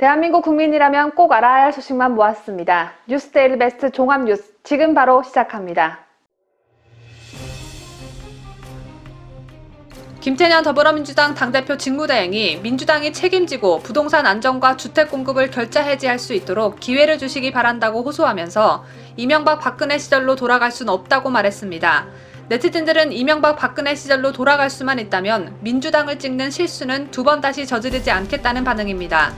대한민국 국민이라면 꼭 알아야 할 소식만 모았습니다. 뉴스데일리 베스트 종합뉴스 지금 바로 시작합니다. 김태년 더불어민주당 당대표 직무대행이 민주당이 책임지고 부동산 안정과 주택 공급을 결자 해지할 수 있도록 기회를 주시기 바란다고 호소하면서 이명박 박근혜 시절로 돌아갈 순 없다고 말했습니다. 네티즌들은 이명박 박근혜 시절로 돌아갈 수만 있다면 민주당을 찍는 실수는 두 번 다시 저지르지 않겠다는 반응입니다.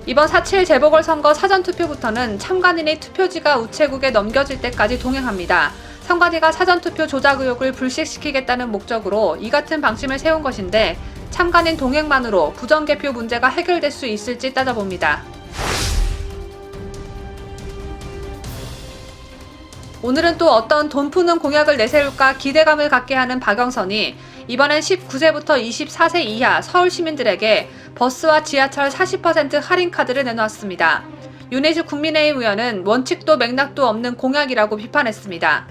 이번 4.7 재보궐선거 사전투표부터는 참관인이 투표지가 우체국에 넘겨질 때까지 동행합니다. 선관위가 사전투표 조작 의혹을 불식시키겠다는 목적으로 이 같은 방침을 세운 것인데 참관인 동행만으로 부정개표 문제가 해결될 수 있을지 따져봅니다. 오늘은 또 어떤 돈 푸는 공약을 내세울까 기대감을 갖게 하는 박영선이 이번엔 19세부터 24세 이하 서울 시민들에게 버스와 지하철 40% 할인 카드를 내놓았습니다. 윤혜주 국민의힘 의원은 원칙도 맥락도 없는 공약이라고 비판했습니다.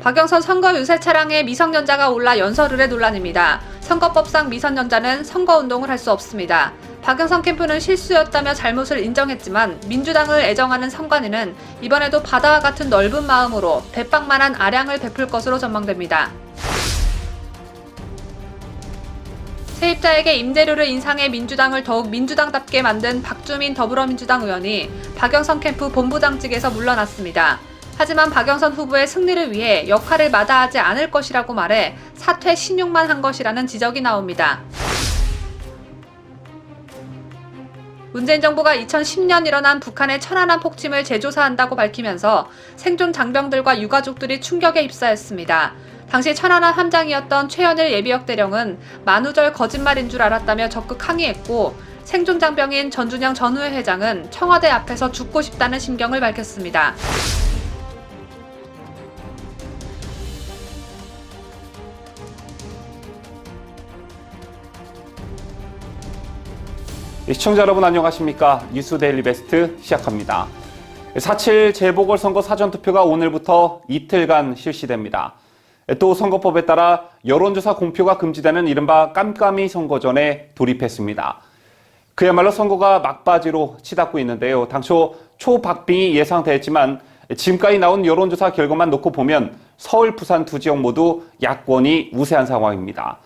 박영선 선거 유세 차량에 미성년자가 올라 연설을 해 논란입니다. 선거법상 미성년자는 선거운동을 할 수 없습니다. 박영선 캠프는 실수였다며 잘못을 인정했지만 민주당을 애정하는 선관위는 이번에도 바다와 같은 넓은 마음으로 대빵만한 아량을 베풀 것으로 전망됩니다. 세입자에게 임대료를 인상해 민주당을 더욱 민주당답게 만든 박주민 더불어민주당 의원이 박영선 캠프 본부장직에서 물러났습니다. 하지만 박영선 후보의 승리를 위해 역할을 마다하지 않을 것이라고 말해 사퇴 신용만 한 것이라는 지적이 나옵니다. 문재인 정부가 2010년 일어난 북한의 천안함 폭침을 재조사한다고 밝히면서 생존 장병들과 유가족들이 충격에 휩싸였습니다. 당시 천안함 함장이었던 최현일 예비역 대령은 만우절 거짓말인 줄 알았다며 적극 항의했고 생존 장병인 전준영 전 의회 회장은 청와대 앞에서 죽고 싶다는 심경을 밝혔습니다. 시청자 여러분 안녕하십니까? 뉴스데일리 베스트 시작합니다. 4.7 재보궐선거 사전투표가 오늘부터 이틀간 실시됩니다. 또 선거법에 따라 여론조사 공표가 금지되는 이른바 깜깜이 선거전에 돌입했습니다. 그야말로 선거가 막바지로 치닫고 있는데요. 당초 초박빙이 예상됐지만 지금까지 나온 여론조사 결과만 놓고 보면 서울, 부산 두 지역 모두 야권이 우세한 상황입니다.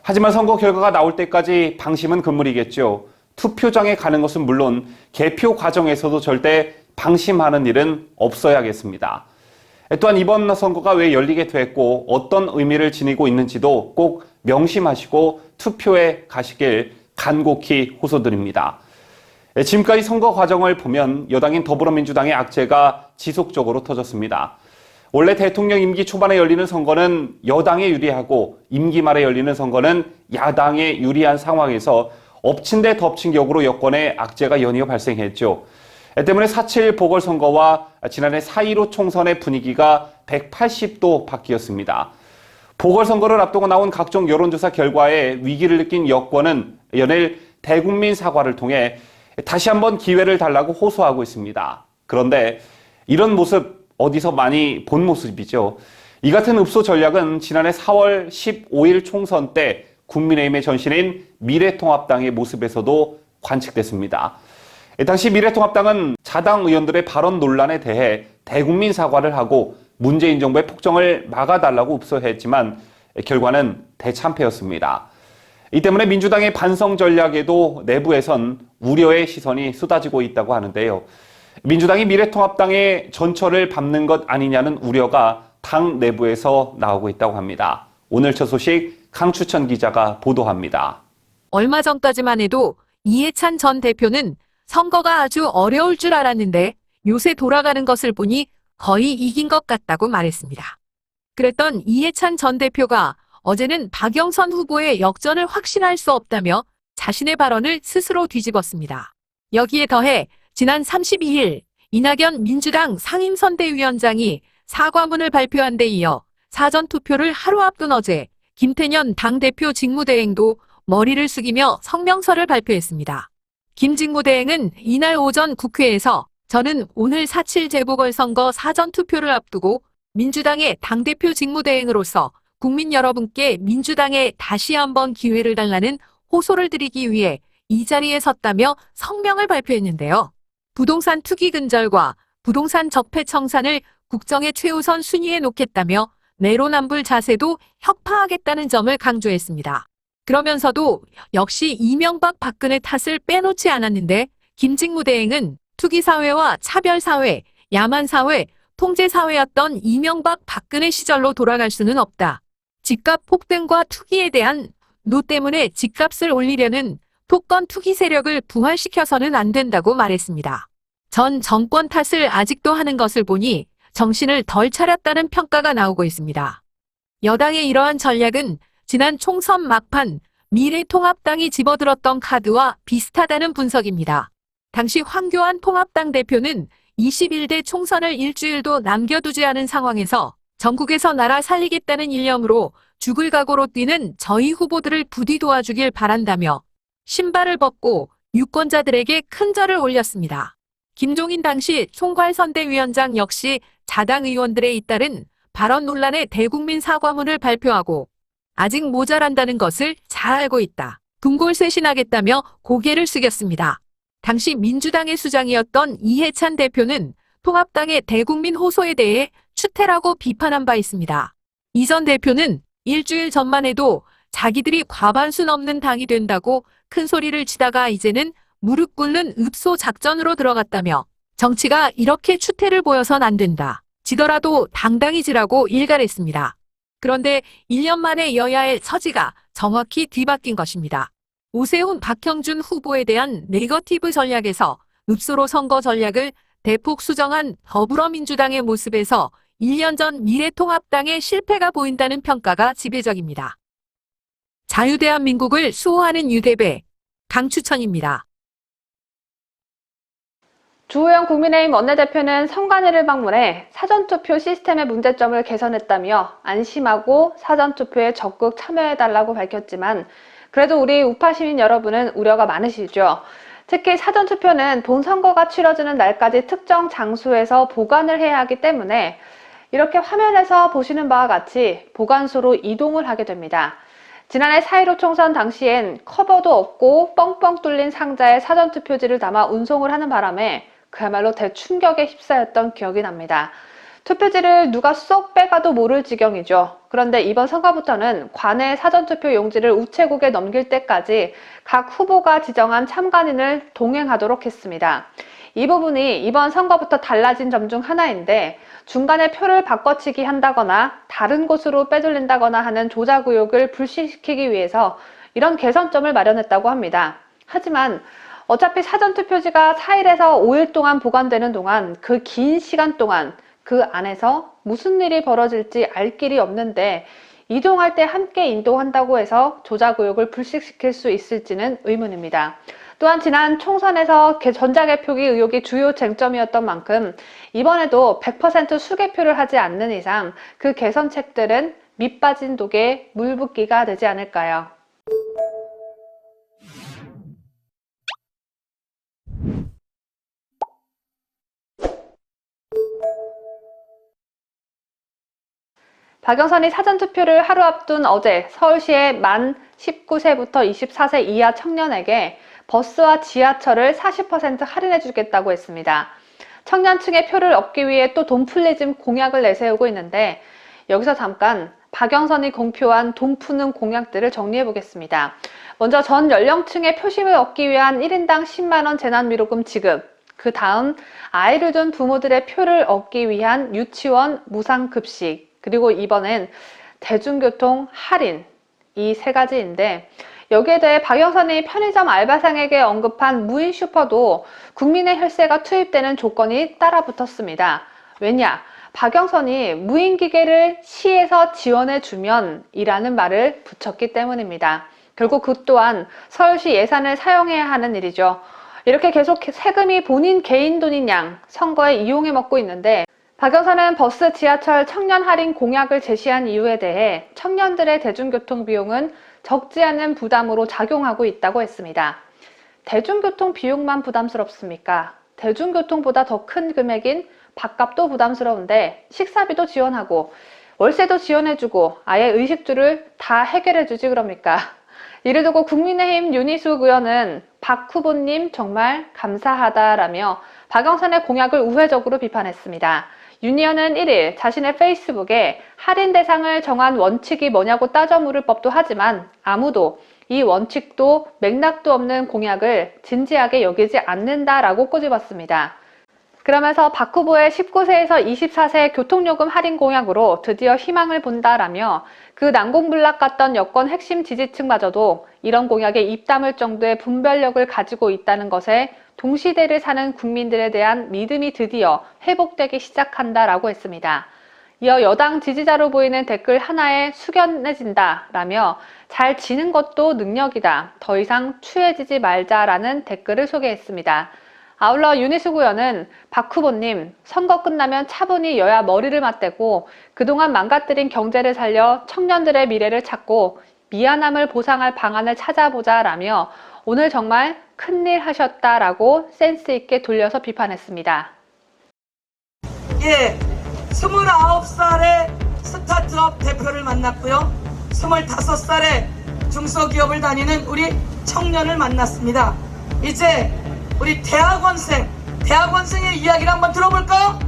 하지만 선거 결과가 나올 때까지 방심은 금물이겠죠. 투표장에 가는 것은 물론 개표 과정에서도 절대 방심하는 일은 없어야겠습니다. 또한 이번 선거가 왜 열리게 됐고 어떤 의미를 지니고 있는지도 꼭 명심하시고 투표에 가시길 간곡히 호소드립니다. 지금까지 선거 과정을 보면 여당인 더불어민주당의 악재가 지속적으로 터졌습니다. 원래 대통령 임기 초반에 열리는 선거는 여당에 유리하고 임기 말에 열리는 선거는 야당에 유리한 상황에서 엎친 데 덮친 격으로 여권의 악재가 연이어 발생했죠. 때문에 4.7 보궐선거와 지난해 4.15 총선의 분위기가 180도 바뀌었습니다. 보궐선거를 앞두고 나온 각종 여론조사 결과에 위기를 느낀 여권은 연일 대국민 사과를 통해 다시 한번 기회를 달라고 호소하고 있습니다. 그런데 이런 모습 어디서 많이 본 모습이죠. 이 같은 읍소 전략은 지난해 4월 15일 총선 때 국민의힘의 전신인 미래통합당의 모습에서도 관측됐습니다. 당시 미래통합당은 자당 의원들의 발언 논란에 대해 대국민 사과를 하고 문재인 정부의 폭정을 막아달라고 읍소했지만 결과는 대참패였습니다. 이 때문에 민주당의 반성 전략에도 내부에선 우려의 시선이 쏟아지고 있다고 하는데요. 민주당이 미래통합당의 전철을 밟는 것 아니냐는 우려가 당 내부에서 나오고 있다고 합니다. 오늘 첫 소식 강추천 기자가 보도합니다. 얼마 전까지만 해도 이해찬 전 대표는 선거가 아주 어려울 줄 알았는데 요새 돌아가는 것을 보니 거의 이긴 것 같다고 말했습니다. 그랬던 이해찬 전 대표가 어제는 박영선 후보의 역전을 확신할 수 없다며 자신의 발언을 스스로 뒤집었습니다. 여기에 더해 지난 32일 이낙연 민주당 상임선대위원장이 사과문을 발표한 데 이어 사전투표를 하루 앞둔 어제 김태년 당대표 직무대행도 머리를 숙이며 성명서를 발표했습니다. 김 직무대행은 이날 오전 국회에서 저는 오늘 4.7 재보궐선거 사전투표를 앞두고 민주당의 당대표 직무대행으로서 국민 여러분께 민주당에 다시 한번 기회를 달라는 호소를 드리기 위해 이 자리에 섰다며 성명을 발표했는데요. 부동산 투기 근절과 부동산 적폐 청산을 국정의 최우선 순위에 놓겠다며 내로남불 자세도 혁파하겠다는 점을 강조했습니다. 그러면서도 역시 이명박 박근혜 탓을 빼놓지 않았는데 김직무대행은 투기사회와 차별사회, 야만사회, 통제사회였던 이명박 박근혜 시절로 돌아갈 수는 없다. 집값 폭등과 투기에 대한 노 때문에 집값을 올리려는 토건 투기 세력을 부활시켜서는 안 된다고 말했습니다. 전 정권 탓을 아직도 하는 것을 보니 정신을 덜 차렸다는 평가가 나오고 있습니다. 여당의 이러한 전략은 지난 총선 막판 미래통합당이 집어들었던 카드와 비슷하다는 분석입니다. 당시 황교안 통합당 대표는 21대 총선을 일주일도 남겨두지 않은 상황에서 전국에서 나라 살리겠다는 일념으로 죽을 각오로 뛰는 저희 후보들을 부디 도와주길 바란다며 신발을 벗고 유권자들에게 큰 절을 올렸습니다. 김종인 당시 총괄선대위원장 역시 자당 의원들에 잇따른 발언 논란의 대국민 사과문을 발표하고 아직 모자란다는 것을 잘 알고 있다. 금골쇄신하겠다며 고개를 숙였습니다. 당시 민주당의 수장이었던 이해찬 대표는 통합당의 대국민 호소에 대해 추태라고 비판한 바 있습니다. 이 전 대표는 일주일 전만 해도 자기들이 과반수 넘는 당이 된다고 큰 소리를 치다가 이제는 무릎 꿇는 읍소 작전으로 들어갔다며 정치가 이렇게 추태를 보여선 안 된다. 지더라도 당당히 지라고 일갈했습니다. 그런데 1년 만에 여야의 처지가 정확히 뒤바뀐 것입니다. 오세훈, 박형준 후보에 대한 네거티브 전략에서 읍소로 선거 전략을 대폭 수정한 더불어민주당의 모습에서 1년 전 미래통합당의 실패가 보인다는 평가가 지배적입니다. 자유대한민국을 수호하는 유대배, 강추천입니다. 주호영 국민의힘 원내대표는 선관위를 방문해 사전투표 시스템의 문제점을 개선했다며 안심하고 사전투표에 적극 참여해달라고 밝혔지만 그래도 우리 우파 시민 여러분은 우려가 많으시죠. 특히 사전투표는 본 선거가 치러지는 날까지 특정 장소에서 보관을 해야 하기 때문에 이렇게 화면에서 보시는 바와 같이 보관소로 이동을 하게 됩니다. 지난해 4.15 총선 당시엔 커버도 없고 뻥뻥 뚫린 상자에 사전투표지를 담아 운송을 하는 바람에 그야말로 대충격에 휩싸였던 기억이 납니다. 투표지를 누가 쏙 빼가도 모를 지경이죠. 그런데 이번 선거부터는 관내 사전투표 용지를 우체국에 넘길 때까지 각 후보가 지정한 참관인을 동행하도록 했습니다. 이 부분이 이번 선거부터 달라진 점 중 하나인데 중간에 표를 바꿔치기 한다거나 다른 곳으로 빼돌린다거나 하는 조작 의혹을 불식시키기 위해서 이런 개선점을 마련했다고 합니다. 하지만 어차피 사전투표지가 4일에서 5일 동안 보관되는 동안 그 긴 시간 동안 그 안에서 무슨 일이 벌어질지 알 길이 없는데 이동할 때 함께 인도한다고 해서 조작 의혹을 불식시킬 수 있을지는 의문입니다. 또한 지난 총선에서 전자개표기 의혹이 주요 쟁점이었던 만큼 이번에도 100% 수개표를 하지 않는 이상 그 개선책들은 밑빠진 독에 물 붓기가 되지 않을까요? 박영선이 사전투표를 하루 앞둔 어제 서울시의 만 19세부터 24세 이하 청년에게 버스와 지하철을 40% 할인해 주겠다고 했습니다. 청년층의 표를 얻기 위해 또 돈풀리즘 공약을 내세우고 있는데 여기서 잠깐 박영선이 공표한 돈 푸는 공약들을 정리해 보겠습니다. 먼저 전 연령층의 표심을 얻기 위한 1인당 10만원 재난위로금 지급, 그 다음 아이를 둔 부모들의 표를 얻기 위한 유치원 무상급식, 그리고 이번엔 대중교통 할인, 이 세 가지인데 여기에 대해 박영선이 편의점 알바생에게 언급한 무인 슈퍼도 국민의 혈세가 투입되는 조건이 따라 붙었습니다. 왜냐? 박영선이 무인 기계를 시에서 지원해주면 이라는 말을 붙였기 때문입니다. 결국 그 또한 서울시 예산을 사용해야 하는 일이죠. 이렇게 계속 세금이 본인 개인 돈인 양 선거에 이용해 먹고 있는데 박영선은 버스, 지하철 청년 할인 공약을 제시한 이유에 대해 청년들의 대중교통 비용은 적지 않은 부담으로 작용하고 있다고 했습니다. 대중교통 비용만 부담스럽습니까? 대중교통보다 더 큰 금액인 밥값도 부담스러운데 식사비도 지원하고 월세도 지원해주고 아예 의식주를 다 해결해주지 그럽니까? 이를 두고 국민의힘 윤희숙 의원은 박 후보님 정말 감사하다라며 박영선의 공약을 우회적으로 비판했습니다. 윤 의원은 1일 자신의 페이스북에 할인 대상을 정한 원칙이 뭐냐고 따져 물을 법도 하지만 아무도 이 원칙도 맥락도 없는 공약을 진지하게 여기지 않는다라고 꼬집었습니다. 그러면서 박 후보의 19세에서 24세 교통요금 할인 공약으로 드디어 희망을 본다라며 그 난공불락 같던 여권 핵심 지지층마저도 이런 공약에 입 다물 정도의 분별력을 가지고 있다는 것에 동시대를 사는 국민들에 대한 믿음이 드디어 회복되기 시작한다라고 했습니다. 이어 여당 지지자로 보이는 댓글 하나에 숙연해진다라며 잘 지는 것도 능력이다. 더 이상 추해지지 말자라는 댓글을 소개했습니다. 아울러 윤희숙 의원은 박 후보님 선거 끝나면 차분히 여야 머리를 맞대고 그동안 망가뜨린 경제를 살려 청년들의 미래를 찾고 미안함을 보상할 방안을 찾아보자라며 오늘 정말 큰일 하셨다라고 센스 있게 돌려서 비판했습니다. 예, 29살의 스타트업 대표를 만났고요. 25살의 중소기업을 다니는 우리 청년을 만났습니다. 이제 우리 대학원생의 이야기를 한번 들어볼까요?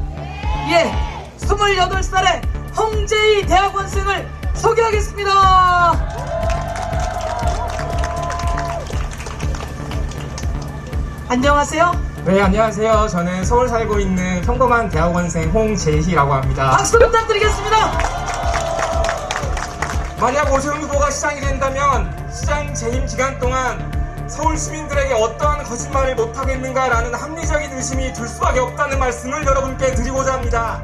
예, 28살의 홍재희 대학원생을 소개하겠습니다. 안녕하세요. 네, 안녕하세요. 저는 서울 살고 있는 평범한 대학원생 홍재희라고 합니다. 박수 부탁드리겠습니다. 만약 오세훈 후보가 시장이 된다면 시장 재임 기간 동안 서울 시민들에게 어떠한 거짓말을 못하겠는가라는 합리적인 의심이 들 수밖에 없다는 말씀을 여러분께 드리고자 합니다.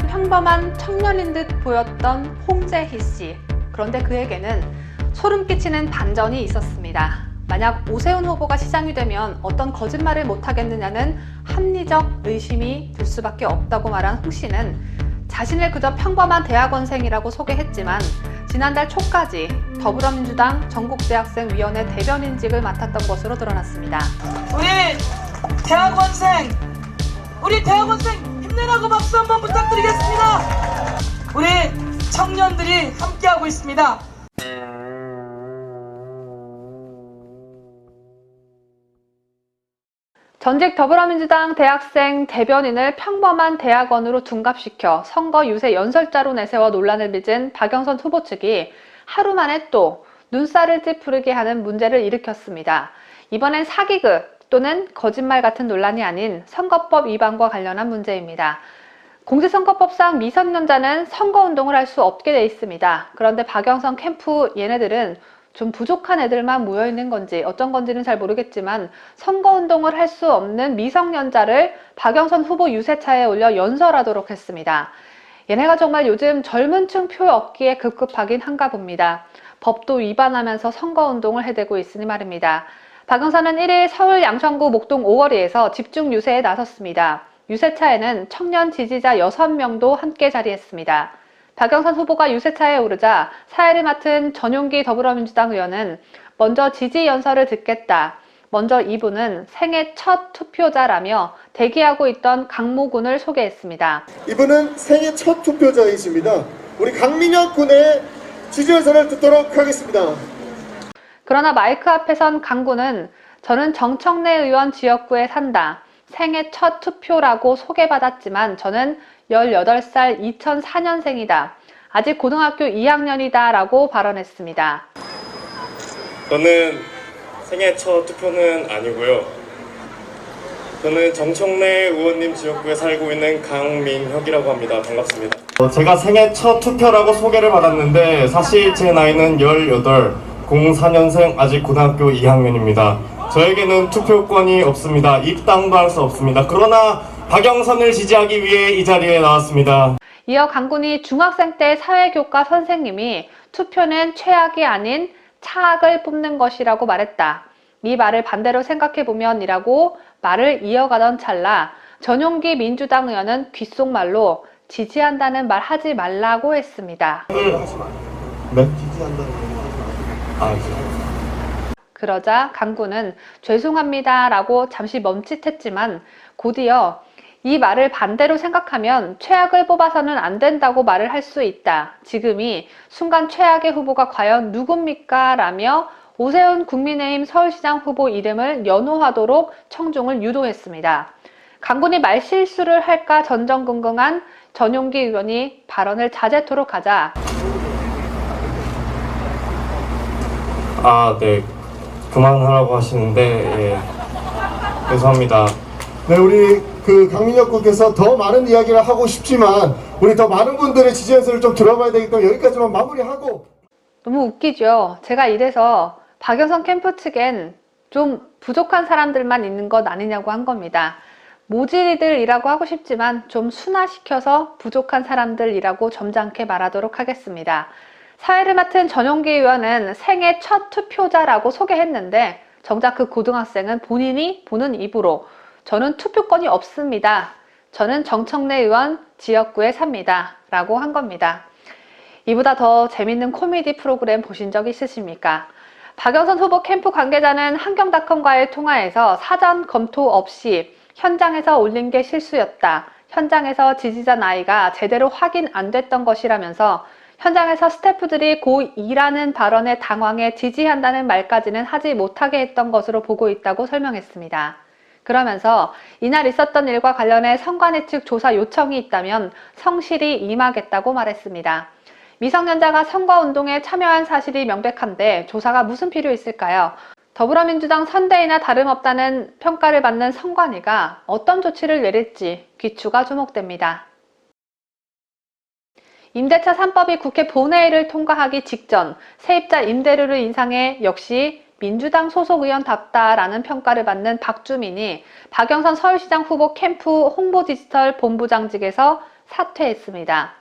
평범한 청년인 듯 보였던 홍재희 씨. 그런데 그에게는 소름 끼치는 반전이 있었습니다. 만약 오세훈 후보가 시장이 되면 어떤 거짓말을 못하겠느냐는 합리적 의심이 들 수밖에 없다고 말한 홍 씨는 자신을 그저 평범한 대학원생이라고 소개했지만 지난달 초까지 더불어민주당 전국대학생위원회 대변인직을 맡았던 것으로 드러났습니다. 우리 대학원생 힘내라고 박수 한번 부탁드리겠습니다. 우리 청년들이 함께하고 있습니다. 전직 더불어민주당 대학생 대변인을 평범한 대학원으로 둔갑시켜 선거 유세 연설자로 내세워 논란을 빚은 박영선 후보 측이 하루 만에 또 눈살을 찌푸리게 하는 문제를 일으켰습니다. 이번엔 사기극 또는 거짓말 같은 논란이 아닌 선거법 위반과 관련한 문제입니다. 공직선거법상 미성년자는 선거운동을 할 수 없게 돼 있습니다. 그런데 박영선 캠프 얘네들은 좀 부족한 애들만 모여있는 건지 어쩐 건지는 잘 모르겠지만 선거운동을 할 수 없는 미성년자를 박영선 후보 유세차에 올려 연설하도록 했습니다. 얘네가 정말 요즘 젊은 층 표 얻기에 급급하긴 한가 봅니다. 법도 위반하면서 선거운동을 해대고 있으니 말입니다. 박영선은 1일 서울 양천구 목동 5거리에서 집중 유세에 나섰습니다. 유세차에는 청년 지지자 6명도 함께 자리했습니다. 박영선 후보가 유세차에 오르자 사회를 맡은 전용기 더불어민주당 의원은 먼저 지지 연설을 듣겠다. 먼저 이분은 생애 첫 투표자라며 대기하고 있던 강모군을 소개했습니다. 이분은 생애 첫 투표자이십니다. 우리 강민혁 군의 지지 연설을 듣도록 하겠습니다. 그러나 마이크 앞에 선 강군은 저는 정청래 의원 지역구에 산다. 생애 첫 투표라고 소개받았지만 저는 18살 2004년생이다. 아직 고등학교 2학년이다 라고 발언했습니다. 저는 생애 첫 투표는 아니고요. 저는 정청래 의원님 지역구에 살고 있는 강민혁이라고 합니다. 반갑습니다. 제가 생애 첫 투표라고 소개를 받았는데 사실 제 나이는 18, 04년생 아직 고등학교 2학년입니다. 저에게는 투표권이 없습니다. 입당도 할 수 없습니다. 그러나 박영선을 지지하기 위해 이 자리에 나왔습니다. 이어 강군이 중학생 때 사회교과 선생님이 투표는 최악이 아닌 차악을 뽑는 것이라고 말했다. 이 말을 반대로 생각해보면 이라고 말을 이어가던 찰나 전용기 민주당 의원은 귓속말로 지지한다는 말 하지 말라고 했습니다. 네? 그러자 강군은 죄송합니다 라고 잠시 멈칫했지만 곧이어 이 말을 반대로 생각하면 최악을 뽑아서는 안 된다고 말을 할 수 있다. 지금이 순간 최악의 후보가 과연 누굽니까? 라며 오세훈 국민의힘 서울시장 후보 이름을 연호하도록 청중을 유도했습니다. 강군이 말실수를 할까 전전긍긍한 전용기 의원이 발언을 자제토록 하자 네. 그만하라고 하시는데, 예. 죄송합니다. 네, 우리 강민혁 국께서 더 많은 이야기를 하고 싶지만 우리 더 많은 분들의 지지 연설을 좀 들어봐야 되기 때문에 여기까지만 마무리하고. 너무 웃기죠? 제가 이래서 박영선 캠프 측엔 좀 부족한 사람들만 있는 것 아니냐고 한 겁니다. 모질이들이라고 하고 싶지만 좀 순화시켜서 부족한 사람들이라고 점잖게 말하도록 하겠습니다. 사회를 맡은 전용기 의원은 생애 첫 투표자라고 소개했는데 정작 그 고등학생은 본인이 보는 입으로 저는 투표권이 없습니다. 저는 정청래 의원 지역구에 삽니다. 라고 한 겁니다. 이보다 더 재밌는 코미디 프로그램 보신 적 있으십니까? 박영선 후보 캠프 관계자는 한경닷컴과의 통화에서 사전 검토 없이 현장에서 올린 게 실수였다. 현장에서 지지자 나이가 제대로 확인 안 됐던 것이라면서 현장에서 스태프들이 고2라는 발언에 당황해 지지한다는 말까지는 하지 못하게 했던 것으로 보고 있다고 설명했습니다. 그러면서 이날 있었던 일과 관련해 선관위 측 조사 요청이 있다면 성실히 임하겠다고 말했습니다. 미성년자가 선거운동에 참여한 사실이 명백한데 조사가 무슨 필요 있을까요? 더불어민주당 선대위나 다름없다는 평가를 받는 선관위가 어떤 조치를 내릴지 귀추가 주목됩니다. 임대차 3법이 국회 본회의를 통과하기 직전 세입자 임대료를 인상해 역시 민주당 소속 의원답다라는 평가를 받는 박주민이 박영선 서울시장 후보 캠프 홍보디지털 본부장직에서 사퇴했습니다.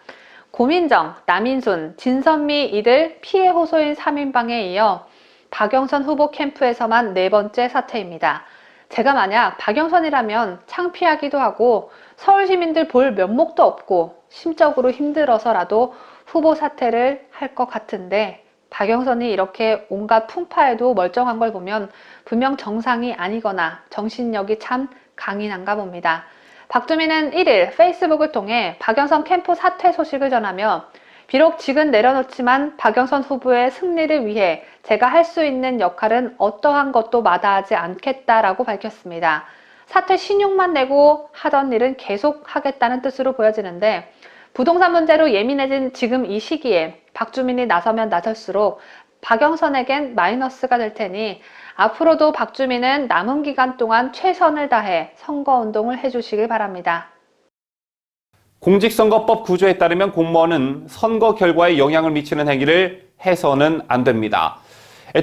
고민정, 남인순, 진선미 이들 피해 호소인 3인방에 이어 박영선 후보 캠프에서만 4번째 사퇴입니다. 제가 만약 박영선이라면 창피하기도 하고 서울 시민들 볼 면목도 없고 심적으로 힘들어서라도 후보 사퇴를 할 것 같은데 박영선이 이렇게 온갖 풍파에도 멀쩡한 걸 보면 분명 정상이 아니거나 정신력이 참 강인한가 봅니다. 박주민은 1일 페이스북을 통해 박영선 캠프 사퇴 소식을 전하며 비록 직은 내려놓지만 박영선 후보의 승리를 위해 제가 할 수 있는 역할은 어떠한 것도 마다하지 않겠다라고 밝혔습니다. 사퇴 신용만 내고 하던 일은 계속 하겠다는 뜻으로 보여지는데 부동산 문제로 예민해진 지금 이 시기에 박주민이 나서면 나설수록 박영선에겐 마이너스가 될 테니 앞으로도 박주민은 남은 기간 동안 최선을 다해 선거운동을 해주시길 바랍니다. 공직선거법 구조에 따르면 공무원은 선거 결과에 영향을 미치는 행위를 해서는 안 됩니다.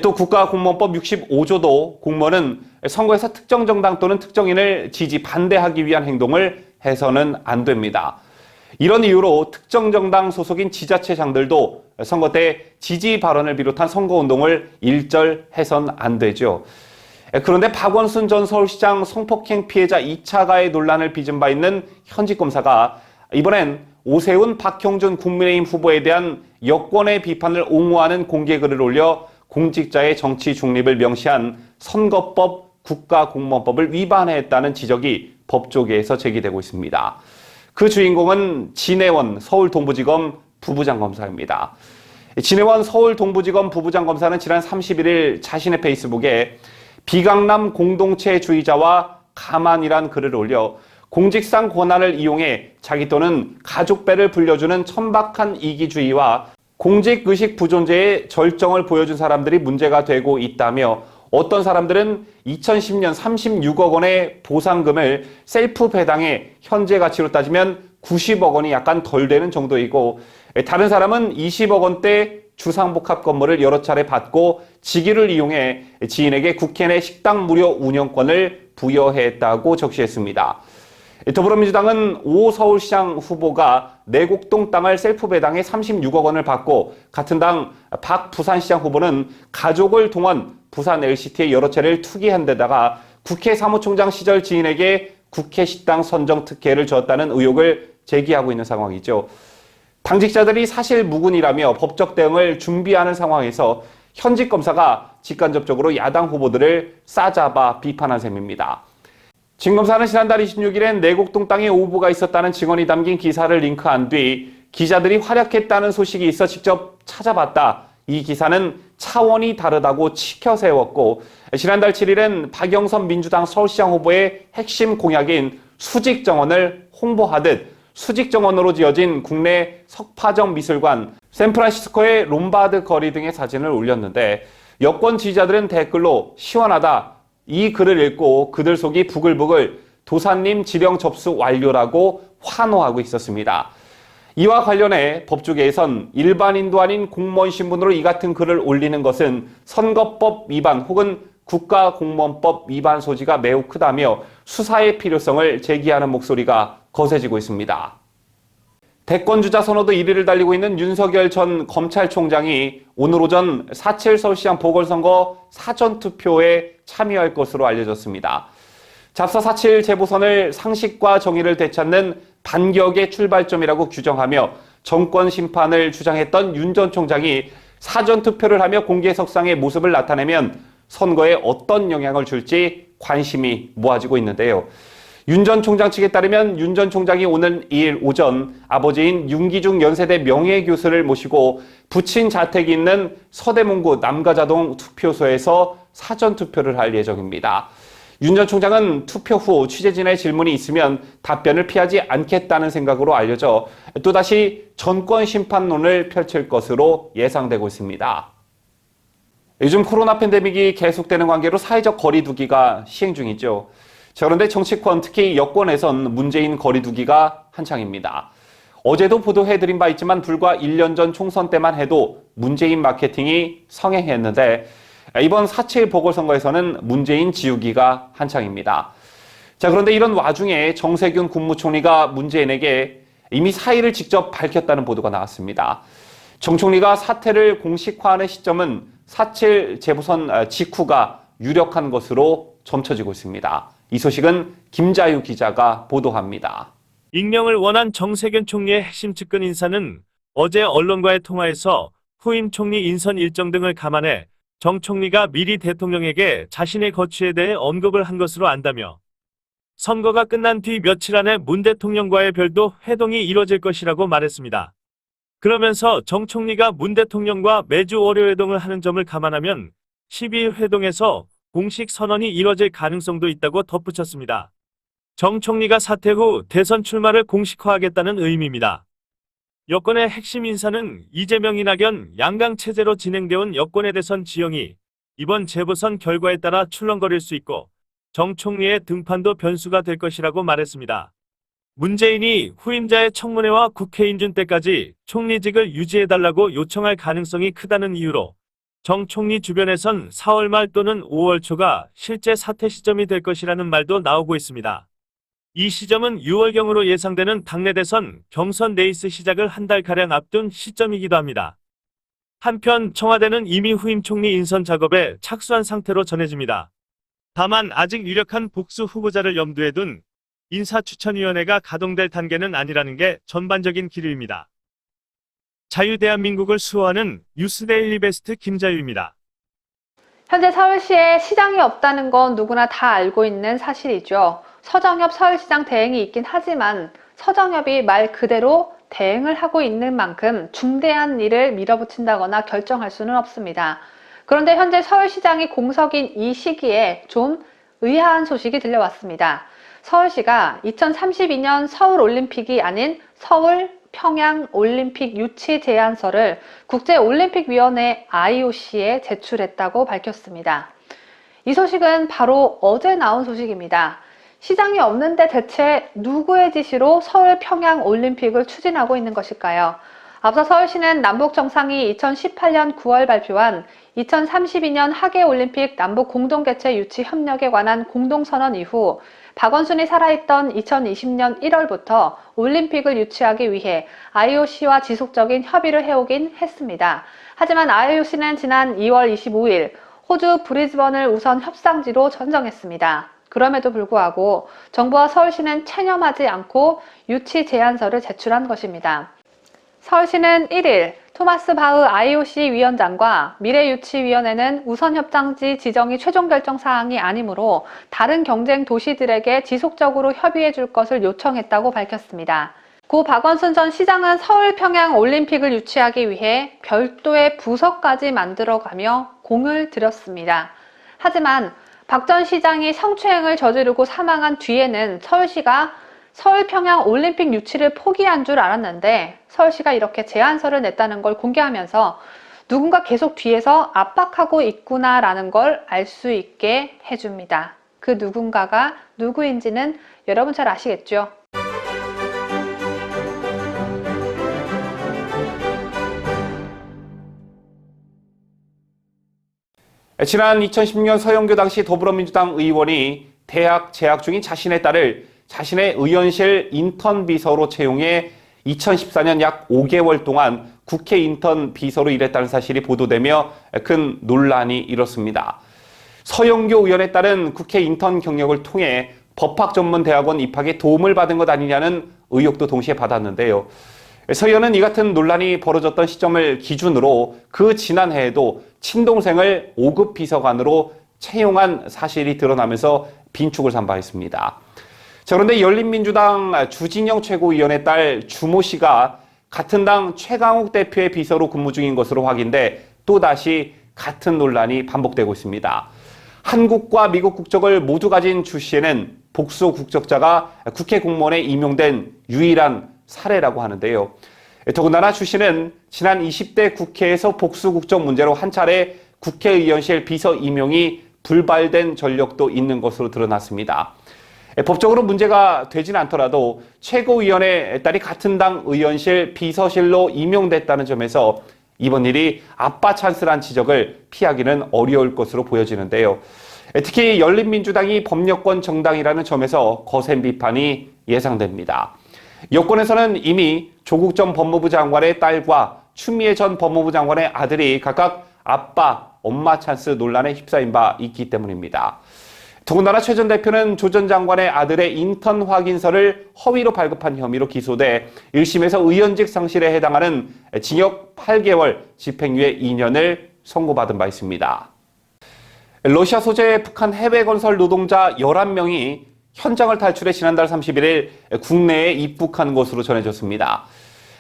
또 국가공무원법 65조도 공무원은 선거에서 특정 정당 또는 특정인을 지지 반대하기 위한 행동을 해서는 안 됩니다. 이런 이유로 특정 정당 소속인 지자체장들도 선거 때 지지 발언을 비롯한 선거운동을 일절해선 안 되죠. 그런데 박원순 전 서울시장 성폭행 피해자 2차 가해 논란을 빚은 바 있는 현직 검사가 이번엔 오세훈, 박형준 국민의힘 후보에 대한 여권의 비판을 옹호하는 공개글을 올려 공직자의 정치 중립을 명시한 선거법, 국가공무원법을 위반했다는 지적이 법조계에서 제기되고 있습니다. 그 주인공은 진해원 서울동부지검 부부장검사입니다. 진해원 서울동부지검 부부장검사는 지난 31일 자신의 페이스북에 비강남 공동체주의자와 가만이란 글을 올려 공직상 권한을 이용해 자기 또는 가족배를 불려주는 천박한 이기주의와 공직의식 부존재의 절정을 보여준 사람들이 문제가 되고 있다며 어떤 사람들은 2010년 36억 원의 보상금을 셀프 배당해 현재 가치로 따지면 90억 원이 약간 덜 되는 정도이고 다른 사람은 20억 원대 주상복합 건물을 여러 차례 받고 직위를 이용해 지인에게 국회 내 식당 무료 운영권을 부여했다고 적시했습니다. 더불어민주당은 오 서울시장 후보가 내곡동 땅을 셀프 배당해 36억 원을 받고 같은 당 박 부산시장 후보는 가족을 동원 부산 LCT에 여러 차례를 투기한 데다가 국회 사무총장 시절 지인에게 국회 식당 선정 특혜를 줬다는 의혹을 제기하고 있는 상황이죠. 당직자들이 사실 무근이라며 법적 대응을 준비하는 상황에서 현직 검사가 직간접적으로 야당 후보들을 싸잡아 비판한 셈입니다. 진검사는 지난달 26일엔 내곡동 땅에 오보가 있었다는 증언이 담긴 기사를 링크한 뒤 기자들이 활약했다는 소식이 있어 직접 찾아봤다. 이 기사는 차원이 다르다고 치켜세웠고 지난달 7일엔 박영선 민주당 서울시장 후보의 핵심 공약인 수직정원을 홍보하듯 수직정원으로 지어진 국내 석파정 미술관, 샌프란시스코의 롬바드 거리 등의 사진을 올렸는데 여권 지지자들은 댓글로 시원하다. 이 글을 읽고 그들 속이 부글부글 도사님 지령 접수 완료라고 환호하고 있었습니다. 이와 관련해 법조계에선 일반인도 아닌 공무원 신분으로 이 같은 글을 올리는 것은 선거법 위반 혹은 국가공무원법 위반 소지가 매우 크다며 수사의 필요성을 제기하는 목소리가 거세지고 있습니다. 대권주자 선호도 1위를 달리고 있는 윤석열 전 검찰총장이 오늘 오전 4.7 서울시장 보궐선거 사전투표에 참여할 것으로 알려졌습니다. 잡서 4.7 재보선을 상식과 정의를 되찾는 반격의 출발점이라고 규정하며 정권 심판을 주장했던 윤 전 총장이 사전투표를 하며 공개석상의 모습을 나타내면 선거에 어떤 영향을 줄지 관심이 모아지고 있는데요. 윤 전 총장 측에 따르면 윤 전 총장이 오는 2일 오전 아버지인 윤기중 연세대 명예교수를 모시고 부친 자택이 있는 서대문구 남가자동 투표소에서 사전투표를 할 예정입니다. 윤 전 총장은 투표 후 취재진의 질문이 있으면 답변을 피하지 않겠다는 생각으로 알려져 또다시 전권 심판론을 펼칠 것으로 예상되고 있습니다. 요즘 코로나 팬데믹이 계속되는 관계로 사회적 거리두기가 시행 중이죠. 그런데 정치권, 특히 여권에선 문재인 거리두기가 한창입니다. 어제도 보도해드린 바 있지만 불과 1년 전 총선 때만 해도 문재인 마케팅이 성행했는데 이번 4.7 보궐선거에서는 문재인 지우기가 한창입니다. 그런데 이런 와중에 정세균 국무총리가 문재인에게 이미 사의를 직접 밝혔다는 보도가 나왔습니다. 정 총리가 사퇴를 공식화하는 시점은 4.7 재보선 직후가 유력한 것으로 점쳐지고 있습니다. 이 소식은 김자유 기자가 보도합니다. 익명을 원한 정세균 총리의 핵심 측근 인사는 어제 언론과의 통화에서 후임 총리 인선 일정 등을 감안해 정 총리가 미리 대통령에게 자신의 거취에 대해 언급을 한 것으로 안다며 선거가 끝난 뒤 며칠 안에 문 대통령과의 별도 회동이 이뤄질 것이라고 말했습니다. 그러면서 정 총리가 문 대통령과 매주 월요 회동을 하는 점을 감안하면 12일 회동에서 공식 선언이 이뤄질 가능성도 있다고 덧붙였습니다. 정 총리가 사퇴 후 대선 출마를 공식화하겠다는 의미입니다. 여권의 핵심 인사는 이재명, 이낙연 양강 체제로 진행되어온 여권의 대선 지형이 이번 재보선 결과에 따라 출렁거릴 수 있고 정 총리의 등판도 변수가 될 것이라고 말했습니다. 문재인이 후임자의 청문회와 국회 인준 때까지 총리직을 유지해달라고 요청할 가능성이 크다는 이유로 정 총리 주변에선 4월 말 또는 5월 초가 실제 사퇴 시점이 될 것이라는 말도 나오고 있습니다. 이 시점은 6월경으로 예상되는 당내 대선 경선 레이스 시작을 한 달가량 앞둔 시점이기도 합니다. 한편 청와대는 이미 후임 총리 인선 작업에 착수한 상태로 전해집니다. 다만 아직 유력한 복수 후보자를 염두에 둔 인사추천위원회가 가동될 단계는 아니라는 게 전반적인 기류입니다. 자유대한민국을 수호하는 뉴스데일리 베스트 김자유입니다. 현재 서울시에 시장이 없다는 건 누구나 다 알고 있는 사실이죠. 서정엽 서울시장 대행이 있긴 하지만 서정엽이 말 그대로 대행을 하고 있는 만큼 중대한 일을 밀어붙인다거나 결정할 수는 없습니다. 그런데 현재 서울시장이 공석인 이 시기에 좀 의아한 소식이 들려왔습니다. 서울시가 2032년 서울올림픽이 아닌 서울 평양올림픽 유치 제안서를 국제올림픽위원회 IOC에 제출했다고 밝혔습니다. 이 소식은 바로 어제 나온 소식입니다. 시장이 없는데 대체 누구의 지시로 서울 평양올림픽을 추진하고 있는 것일까요? 앞서 서울시는 남북정상이 2018년 9월 발표한 2032년 하계올림픽 남북 공동개최 유치 협력에 관한 공동선언 이후 박원순이 살아있던 2020년 1월부터 올림픽을 유치하기 위해 IOC와 지속적인 협의를 해오긴 했습니다. 하지만 IOC는 지난 2월 25일 호주 브리즈번을 우선 협상지로 선정했습니다. 그럼에도 불구하고 정부와 서울시는 체념하지 않고 유치 제안서를 제출한 것입니다. 서울시는 1일 토마스 바흐 IOC 위원장과 미래유치위원회는 우선협상지 지정이 최종 결정 사항이 아니므로 다른 경쟁 도시들에게 지속적으로 협의해 줄 것을 요청했다고 밝혔습니다. 고 박원순 전 시장은 서울 평양 올림픽을 유치하기 위해 별도의 부서까지 만들어가며 공을 들였습니다. 하지만 박 전 시장이 성추행을 저지르고 사망한 뒤에는 서울시가 서울 평양 올림픽 유치를 포기한 줄 알았는데 서울시가 이렇게 제안서를 냈다는 걸 공개하면서 누군가 계속 뒤에서 압박하고 있구나라는 걸 알 수 있게 해줍니다. 그 누군가가 누구인지는 여러분 잘 아시겠죠? 지난 2010년 서영교 당시 더불어민주당 의원이 대학 재학 중인 자신의 딸을 자신의 의원실 인턴 비서로 채용해 2014년 약 5개월 동안 국회 인턴 비서로 일했다는 사실이 보도되며 큰 논란이 일었습니다. 서영교 의원에 따른 국회 인턴 경력을 통해 법학전문대학원 입학에 도움을 받은 것 아니냐는 의혹도 동시에 받았는데요. 서 의원은 이 같은 논란이 벌어졌던 시점을 기준으로 그 지난해에도 친동생을 5급 비서관으로 채용한 사실이 드러나면서 빈축을 산 바 있습니다. 자, 그런데 열린민주당 주진영 최고위원의 딸 주모 씨가 같은 당 최강욱 대표의 비서로 근무 중인 것으로 확인돼 또다시 같은 논란이 반복되고 있습니다. 한국과 미국 국적을 모두 가진 주 씨에는 복수 국적자가 국회 공무원에 임용된 유일한 사례라고 하는데요. 더군다나 주 씨는 지난 20대 국회에서 복수 국적 문제로 한 차례 국회의원실 비서 임용이 불발된 전력도 있는 것으로 드러났습니다. 법적으로 문제가 되진 않더라도 최고위원의 딸이 같은 당 의원실 비서실로 임용됐다는 점에서 이번 일이 아빠 찬스란 지적을 피하기는 어려울 것으로 보여지는데요. 특히 열린민주당이 법여권 정당이라는 점에서 거센 비판이 예상됩니다. 여권에서는 이미 조국 전 법무부 장관의 딸과 추미애 전 법무부 장관의 아들이 각각 아빠, 엄마 찬스 논란에 휩싸인 바 있기 때문입니다. 더군다나 최 전 대표는 조 전 장관의 아들의 인턴 확인서를 허위로 발급한 혐의로 기소돼 1심에서 의원직 상실에 해당하는 징역 8개월, 집행유예 2년을 선고받은 바 있습니다. 러시아 소재의 북한 해외 건설 노동자 11명이 현장을 탈출해 지난달 31일 국내에 입국한 것으로 전해졌습니다.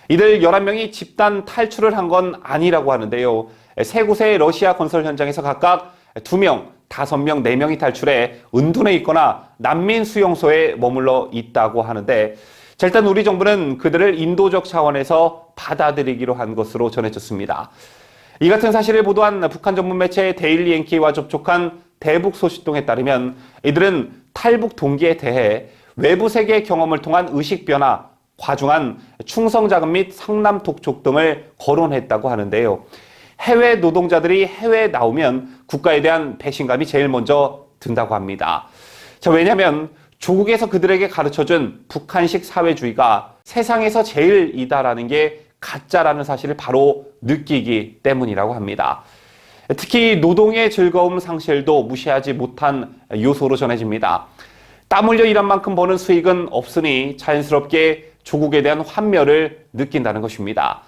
이들 11명이 집단 탈출을 한 건 아니라고 하는데요. 세 곳의 러시아 건설 현장에서 각각 2명, 5명, 4명이 탈출해 은둔해 있거나 난민 수용소에 머물러 있다고 하는데 일단 우리 정부는 그들을 인도적 차원에서 받아들이기로 한 것으로 전해졌습니다. 이 같은 사실을 보도한 북한 전문 매체 데일리 NK와 접촉한 대북 소식통에 따르면 이들은 탈북 동기에 대해 외부 세계 경험을 통한 의식 변화, 과중한 충성 자금 및 상남 독촉 등을 거론했다고 하는데요. 해외 노동자들이 해외에 나오면 국가에 대한 배신감이 제일 먼저 든다고 합니다. 자, 왜냐하면 조국에서 그들에게 가르쳐준 북한식 사회주의가 세상에서 제일이다라는 게 가짜라는 사실을 바로 느끼기 때문이라고 합니다. 특히 노동의 즐거움 상실도 무시하지 못한 요소로 전해집니다. 땀 흘려 일한 만큼 버는 수익은 없으니 자연스럽게 조국에 대한 환멸을 느낀다는 것입니다.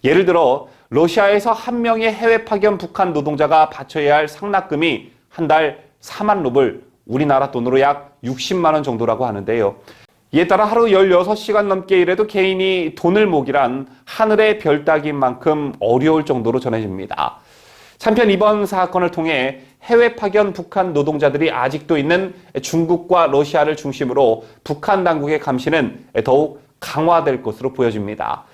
예를 들어 러시아에서 한 명의 해외 파견 북한 노동자가 바쳐야 할 상납금이 한 달 4만 루블, 우리나라 돈으로 약 60만 원 정도라고 하는데요. 이에 따라 하루 16시간 넘게 일해도 개인이 돈을 모기란 하늘의 별 따기인 만큼 어려울 정도로 전해집니다. 한편 이번 사건을 통해 해외 파견 북한 노동자들이 아직도 있는 중국과 러시아를 중심으로 북한 당국의 감시는 더욱 강화될 것으로 보여집니다.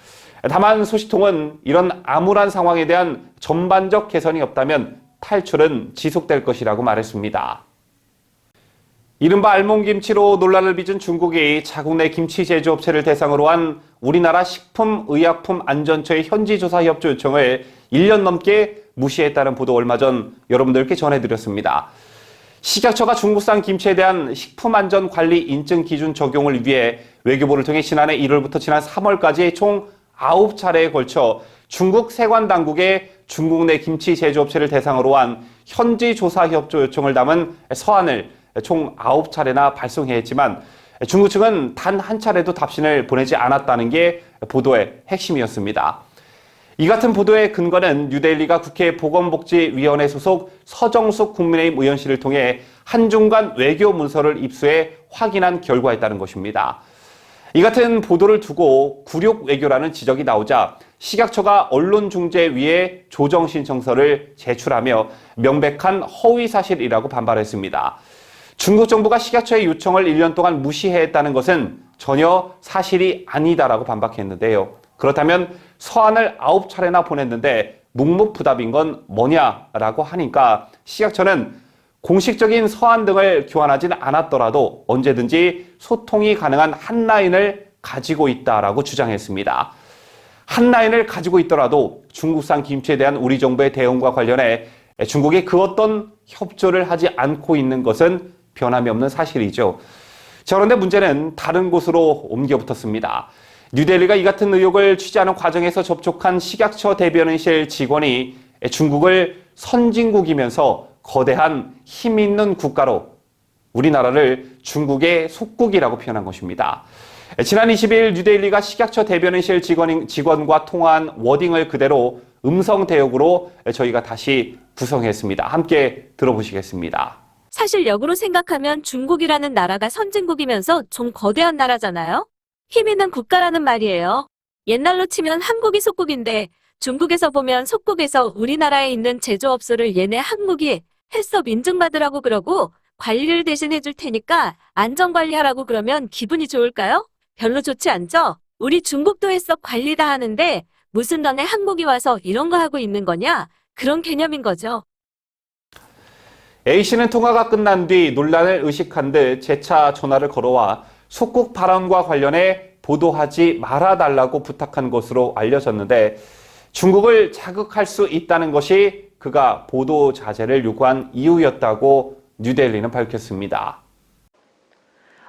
다만 소식통은 이런 암울한 상황에 대한 전반적 개선이 없다면 탈출은 지속될 것이라고 말했습니다. 이른바 알몸김치로 논란을 빚은 중국이 자국 내 김치 제조업체를 대상으로 한 우리나라 식품의약품안전처의 현지조사 협조 요청을 1년 넘게 무시했다는 보도 얼마 전 여러분들께 전해드렸습니다. 식약처가 중국산 김치에 대한 식품안전관리 인증 기준 적용을 위해 외교부를 통해 지난해 1월부터 지난 3월까지 총 9차례에 걸쳐 중국 세관 당국에 중국 내 김치 제조업체를 대상으로 한 현지 조사 협조 요청을 담은 서한을 총 9차례나 발송해 했지만 중국 측은 단 한 차례도 답신을 보내지 않았다는 게 보도의 핵심이었습니다. 이 같은 보도의 근거는 뉴델리가 국회 보건복지위원회 소속 서정숙 국민의힘 의원실을 통해 한중간 외교 문서를 입수해 확인한 결과에 따른 것입니다. 이 같은 보도를 두고 굴욕 외교라는 지적이 나오자 식약처가 언론중재위에 조정 신청서를 제출하며 명백한 허위 사실이라고 반발했습니다. 중국 정부가 식약처의 요청을 1년 동안 무시했다는 것은 전혀 사실이 아니다라고 반박했는데요. 그렇다면 서한을 9차례나 보냈는데 묵묵부답인 건 뭐냐라고 하니까 식약처는 공식적인 서한 등을 교환하지는 않았더라도 언제든지 소통이 가능한 한라인을 가지고 있다라고 주장했습니다. 한라인을 가지고 있더라도 중국산 김치에 대한 우리 정부의 대응과 관련해 중국이 그 어떤 협조를 하지 않고 있는 것은 변함이 없는 사실이죠. 자, 그런데 문제는 다른 곳으로 옮겨 붙었습니다. 뉴델리가 이 같은 의혹을 취재하는 과정에서 접촉한 식약처 대변인실 직원이 중국을 선진국이면서 거대한 힘 있는 국가로 우리나라를 중국의 속국이라고 표현한 것입니다. 지난 20일 뉴델리가 식약처 대변인실 직원과 통화한 워딩을 그대로 음성 대역으로 저희가 다시 구성했습니다. 함께 들어보시겠습니다. 사실 역으로 생각하면 중국이라는 나라가 선진국이면서 좀 거대한 나라잖아요? 힘 있는 국가라는 말이에요. 옛날로 치면 한국이 속국인데 중국에서 보면 속국에서 우리나라에 있는 제조업소를 얘네 한국이 헬스업 인증받으라고 그러고 관리를 대신 해줄 테니까 안전관리하라고 그러면 기분이 좋을까요? 별로 좋지 않죠? 우리 중국도 헬스업 관리 다 하는데 무슨 너네 한국이 와서 이런 거 하고 있는 거냐? 그런 개념인 거죠. A씨는 통화가 끝난 뒤 논란을 의식한 듯 재차 전화를 걸어와 속국 발언과 관련해 보도하지 말아달라고 부탁한 것으로 알려졌는데 중국을 자극할 수 있다는 것이 그가 보도 자제를 요구한 이유였다고 뉴델리는 밝혔습니다.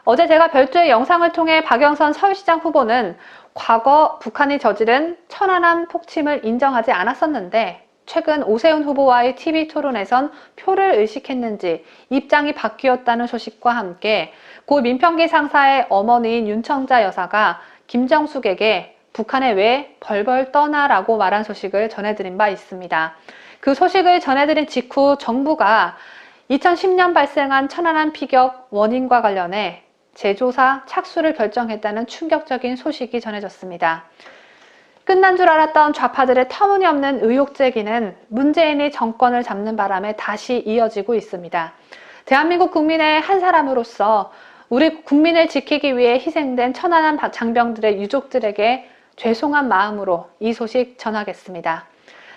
어제 제가 별도의 영상을 통해 박영선 서울시장 후보는 과거 북한이 저지른 천안함 폭침을 인정하지 않았었는데 최근 오세훈 후보와의 TV 토론에선 표를 의식했는지 입장이 바뀌었다는 소식과 함께 고 민평기 상사의 어머니인 윤청자 여사가 김정숙에게 북한에 왜 벌벌 떠나라고 말한 소식을 전해드린 바 있습니다. 그 소식을 전해드린 직후 정부가 2010년 발생한 천안함 피격 원인과 관련해 재조사 착수를 결정했다는 충격적인 소식이 전해졌습니다. 끝난 줄 알았던 좌파들의 터무니없는 의혹 제기는 문재인이 정권을 잡는 바람에 다시 이어지고 있습니다. 대한민국 국민의 한 사람으로서 우리 국민을 지키기 위해 희생된 천안함 장병들의 유족들에게 죄송한 마음으로 이 소식 전하겠습니다.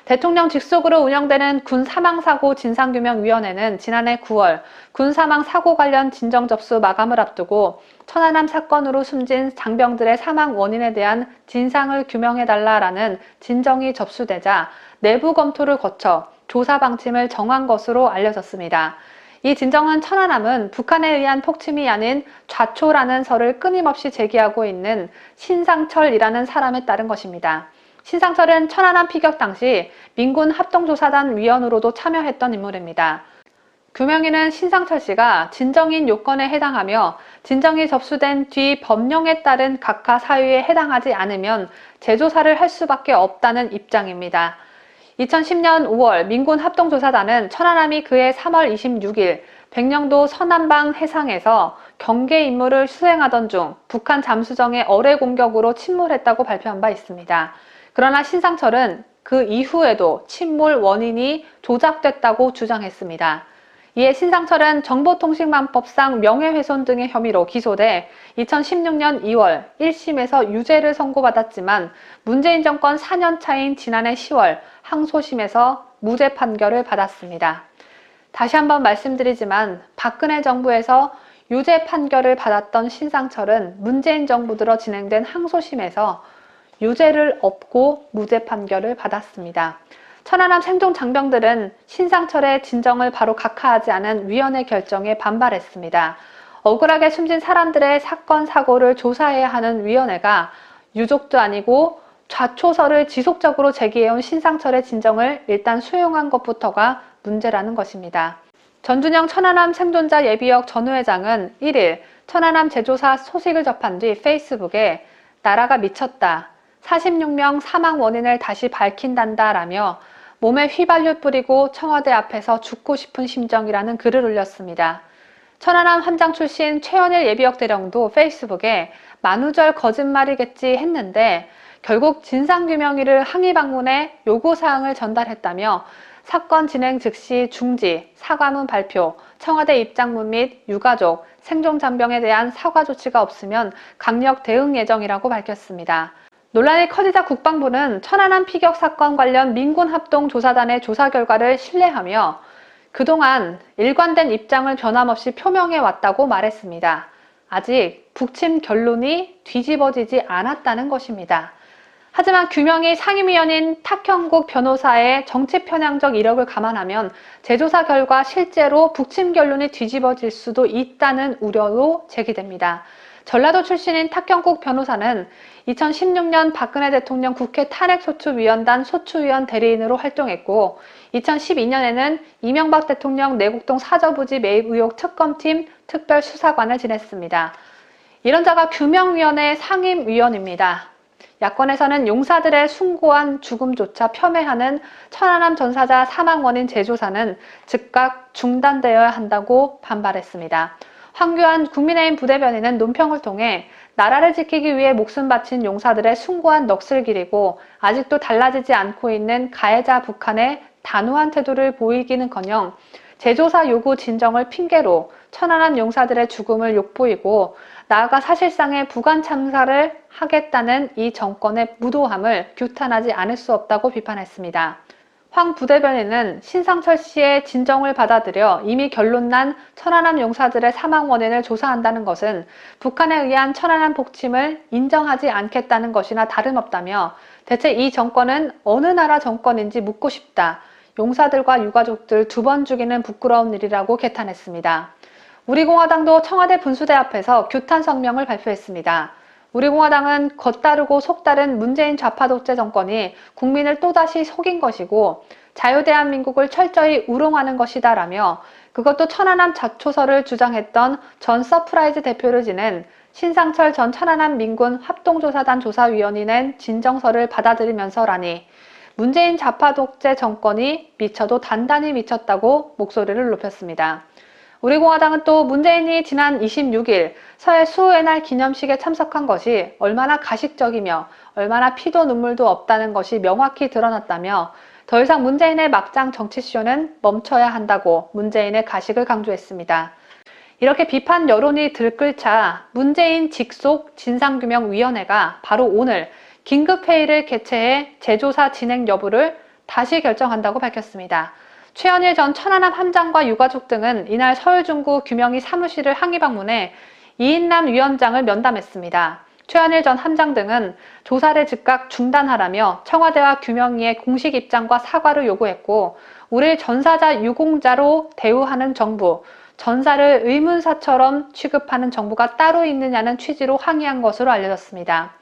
대통령 직속으로 운영되는 군사망사고 진상규명위원회는 지난해 9월 군사망사고 관련 진정 접수 마감을 앞두고 천안함 사건으로 숨진 장병들의 사망 원인에 대한 진상을 규명해달라라는 진정이 접수되자 내부 검토를 거쳐 조사 방침을 정한 것으로 알려졌습니다. 이 진정은 천안함은 북한에 의한 폭침이 아닌 좌초라는 설을 끊임없이 제기하고 있는 신상철이라는 사람에 따른 것입니다. 신상철은 천안함 피격 당시 민군 합동조사단 위원으로도 참여했던 인물입니다. 규명인은 신상철 씨가 진정인 요건에 해당하며 진정이 접수된 뒤 법령에 따른 각하 사유에 해당하지 않으면 재조사를 할 수밖에 없다는 입장입니다. 2010년 5월 민군 합동조사단은 천안함이 그해 3월 26일 백령도 서남방 해상에서 경계 임무를 수행하던 중 북한 잠수정의 어뢰 공격으로 침몰했다고 발표한 바 있습니다. 그러나 신상철은 그 이후에도 침몰 원인이 조작됐다고 주장했습니다. 이에 신상철은 정보통신망법상 명예훼손 등의 혐의로 기소돼 2016년 2월 1심에서 유죄를 선고받았지만 문재인 정권 4년 차인 지난해 10월 항소심에서 무죄 판결을 받았습니다. 다시 한번 말씀드리지만 박근혜 정부에서 유죄 판결을 받았던 신상철은 문재인 정부 들어 진행된 항소심에서 유죄를 업고 무죄 판결을 받았습니다. 천안함 생존 장병들은 신상철의 진정을 바로 각하하지 않은 위원회 결정에 반발했습니다. 억울하게 숨진 사람들의 사건 사고를 조사해야 하는 위원회가 유족도 아니고 좌초설을 지속적으로 제기해온 신상철의 진정을 일단 수용한 것부터가 문제라는 것입니다. 전준영 천안함 생존자 예비역 전 회장은 1일 천안함 재조사 소식을 접한 뒤 페이스북에 나라가 미쳤다. 46명 사망 원인을 다시 밝힌단다라며 몸에 휘발유 뿌리고 청와대 앞에서 죽고 싶은 심정이라는 글을 올렸습니다. 천안함 함장 출신 최원일 예비역 대령도 페이스북에 만우절 거짓말이겠지 했는데 결국 진상규명위를 항의 방문해 요구사항을 전달했다며 사건 진행 즉시 중지, 사과문 발표, 청와대 입장문 및 유가족, 생존잔병에 대한 사과 조치가 없으면 강력 대응 예정이라고 밝혔습니다. 논란이 커지자 국방부는 천안함 피격 사건 관련 민군합동조사단의 조사 결과를 신뢰하며 그동안 일관된 입장을 변함없이 표명해 왔다고 말했습니다. 아직 북침 결론이 뒤집어지지 않았다는 것입니다. 하지만 규명위 상임위원인 탁형국 변호사의 정치 편향적 이력을 감안하면 재조사 결과 실제로 북침 결론이 뒤집어질 수도 있다는 우려도 제기됩니다. 전라도 출신인 탁형국 변호사는 2016년 박근혜 대통령 국회 탄핵소추위원단 소추위원 대리인으로 활동했고 2012년에는 이명박 대통령 내곡동 사저부지 매입 의혹 특검팀 특별수사관을 지냈습니다. 이런 자가 규명위원회 상임위원입니다. 야권에서는 용사들의 숭고한 죽음조차 폄훼하는 천안함 전사자 사망 원인 재조사는 즉각 중단되어야 한다고 반발했습니다. 황교안 국민의힘 부대변인은 논평을 통해 나라를 지키기 위해 목숨 바친 용사들의 숭고한 넋을 기리고 아직도 달라지지 않고 있는 가해자 북한의 단호한 태도를 보이기는커녕 재조사 요구 진정을 핑계로 천안함 용사들의 죽음을 욕보이고 나아가 사실상의 부관 참사를 하겠다는 이 정권의 무도함을 규탄하지 않을 수 없다고 비판했습니다. 황 부대변인은 신상철 씨의 진정을 받아들여 이미 결론난 천안함 용사들의 사망 원인을 조사한다는 것은 북한에 의한 천안함 폭침을 인정하지 않겠다는 것이나 다름없다며 대체 이 정권은 어느 나라 정권인지 묻고 싶다. 용사들과 유가족들 2번 죽이는 부끄러운 일이라고 개탄했습니다. 우리공화당도 청와대 분수대 앞에서 규탄 성명을 발표했습니다. 우리공화당은 겉다르고 속다른 문재인 좌파 독재 정권이 국민을 또다시 속인 것이고 자유대한민국을 철저히 우롱하는 것이다 라며 그것도 천안함 자초설을 주장했던 전 서프라이즈 대표를 지낸 신상철 전 천안함 민군 합동조사단 조사위원이 낸 진정서를 받아들이면서라니 문재인 좌파 독재 정권이 미쳐도 단단히 미쳤다고 목소리를 높였습니다. 우리공화당은 또 문재인이 지난 26일 서해 수호의 날 기념식에 참석한 것이 얼마나 가식적이며 얼마나 피도 눈물도 없다는 것이 명확히 드러났다며 더 이상 문재인의 막장 정치쇼는 멈춰야 한다고 문재인의 가식을 강조했습니다. 이렇게 비판 여론이 들끓자 문재인 직속 진상규명위원회가 바로 오늘 긴급회의를 개최해 재조사 진행 여부를 다시 결정한다고 밝혔습니다. 최원일 전 천안함 함장과 유가족 등은 이날 서울중구 규명위 사무실을 항의 방문해 이인남 위원장을 면담했습니다. 최원일 전 함장 등은 조사를 즉각 중단하라며 청와대와 규명위의 공식 입장과 사과를 요구했고 우리를 전사자 유공자로 대우하는 정부, 전사를 의문사처럼 취급하는 정부가 따로 있느냐는 취지로 항의한 것으로 알려졌습니다.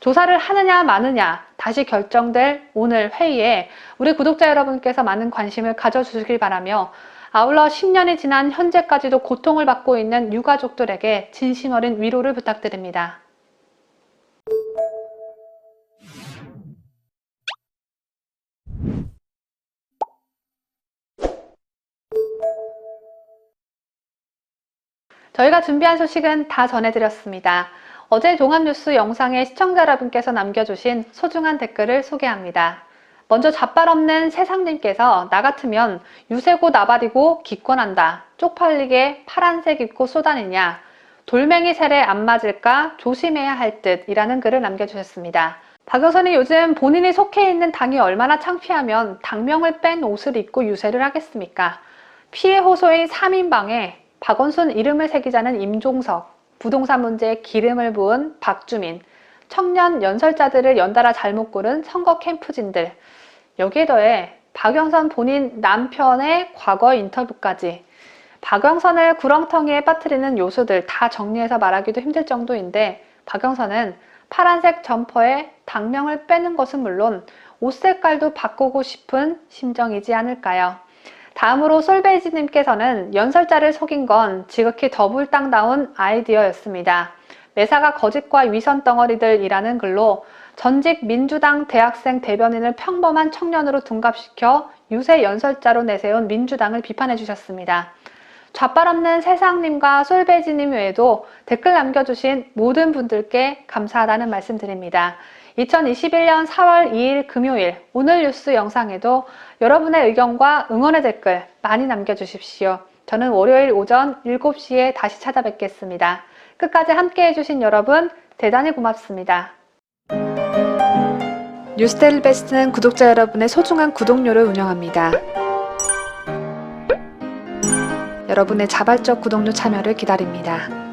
조사를 하느냐 마느냐 다시 결정될 오늘 회의에 우리 구독자 여러분께서 많은 관심을 가져주시길 바라며 아울러 10년이 지난 현재까지도 고통을 받고 있는 유가족들에게 진심 어린 위로를 부탁드립니다. 저희가 준비한 소식은 다 전해드렸습니다. 어제 종합뉴스 영상에 시청자 여러분께서 남겨주신 소중한 댓글을 소개합니다. 먼저 잣발 없는 세상님께서 나 같으면 유세고 나발이고 기권한다. 쪽팔리게 파란색 입고 쏘다니냐. 돌멩이 세례 안 맞을까 조심해야 할 듯 이라는 글을 남겨주셨습니다. 박영선이 요즘 본인이 속해 있는 당이 얼마나 창피하면 당명을 뺀 옷을 입고 유세를 하겠습니까? 피해 호소인 3인방에 박원순 이름을 새기자는 임종석, 부동산 문제에 기름을 부은 박주민, 청년 연설자들을 연달아 잘못 고른 선거 캠프진들, 여기에 더해 박영선 본인 남편의 과거 인터뷰까지 박영선을 구렁텅이에 빠뜨리는 요소들 다 정리해서 말하기도 힘들 정도인데 박영선은 파란색 점퍼에 당명을 빼는 것은 물론 옷 색깔도 바꾸고 싶은 심정이지 않을까요? 다음으로 솔베이지님께서는 연설자를 속인 건 지극히 더블당다운 아이디어였습니다. 매사가 거짓과 위선 덩어리들이라는 글로 전직 민주당 대학생 대변인을 평범한 청년으로 둔갑시켜 유세 연설자로 내세운 민주당을 비판해 주셨습니다. 좌빨 없는 세상님과 솔베지님 외에도 댓글 남겨주신 모든 분들께 감사하다는 말씀드립니다. 2021년 4월 2일 금요일 오늘 뉴스 영상에도 여러분의 의견과 응원의 댓글 많이 남겨주십시오. 저는 월요일 오전 7시에 다시 찾아뵙겠습니다. 끝까지 함께 해주신 여러분 대단히 고맙습니다. 뉴스데일리 베스트는 구독자 여러분의 소중한 구독료를 운영합니다. 여러분의 자발적 구독료 참여를 기다립니다.